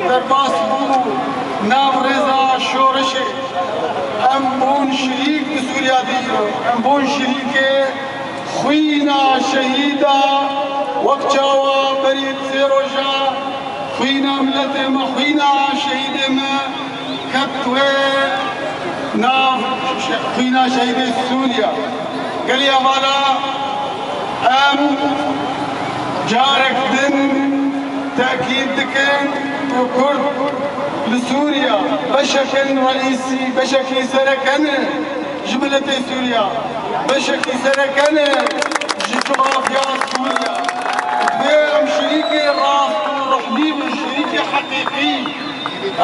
درباس بو ناو رضا شورشی ام بون شریک سوریا دیو ام بون شریک خوینا شهیدا وقتاوا برید سیروجا خوینا ملت ما خوینا شهید ما كتوه ناو خوینا شهید سوریا قال يا مالا ام جارك دن تأكيد دكن وكرد لسوريا بشكل رئيسي بشكل سركن جملة سوريا بشكل سركن جغرافيا سوريا ام شريكي راس رحبيب شريكي حقيقي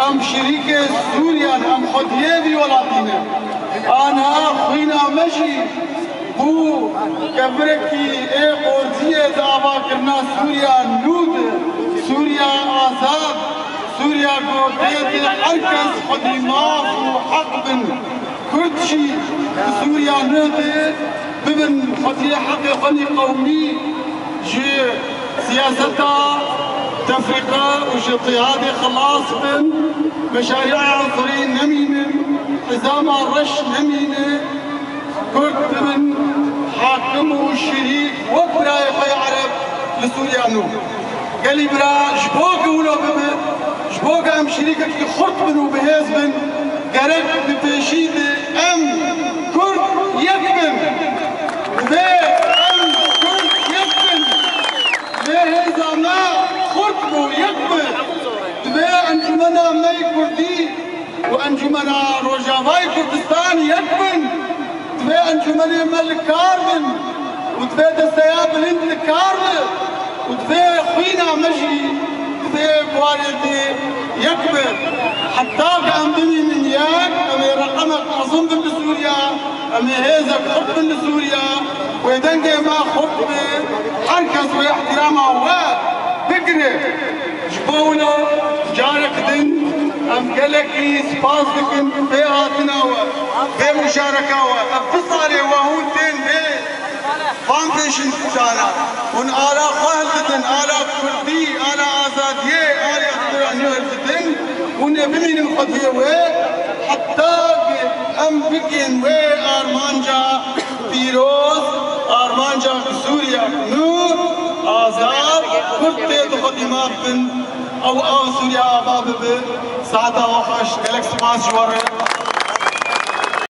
ام شريكي سوريا ام خديبي ولاتينا انا خوينا مجي بو كبركي اي قرزية دعوا كرنا سوريا نود سوريا آزاد سوريا قوتيت حركز خدمات وحق بن كرتشي سوريا نود بمن خطية حق غني قومي جي سياستها تفرقة وجي اضطهاد خلاص بن مشاريع عنصريين نمينة حزام الرش نمينة كرد من حاكم وشريك وبرا يعرف لسوريا نو قال لي برا جبوك ولو بمن جبوك ام شريكك يخرط منه بهز بن قرب بتشيد ام كرد يكبن ام كرد يكبن هذا ما خرطبه يكبن انجمنا مي كردي وانجمنا روجافاي كردستان يكبن انجمنا مل كارمن وتبي دسياب الهند كارمن وتبي خوينا مجي تبي بوالدي يكبر حتى قام بني من ياك امي رقمك اظن بسوريا امي هيزك خط من سوريا ويدنجي ما خط حركز واحترامها وفكره جبونا جارك دن ام قالكي سباس دكن بيها تناوى بي مشاركة افصالي وهو تين بي فانديشن جانا ون آلا خالدتن آلا كردي آلا آزادية آلا اختراني والدتن ون بمين الخطية وي حتى ام بكين وي ارمانجا فيروز ارمانجا سوريا نور آزاد كرتي دخدمات بن او سوريا باب ساعتها وخش قالك سباس جوار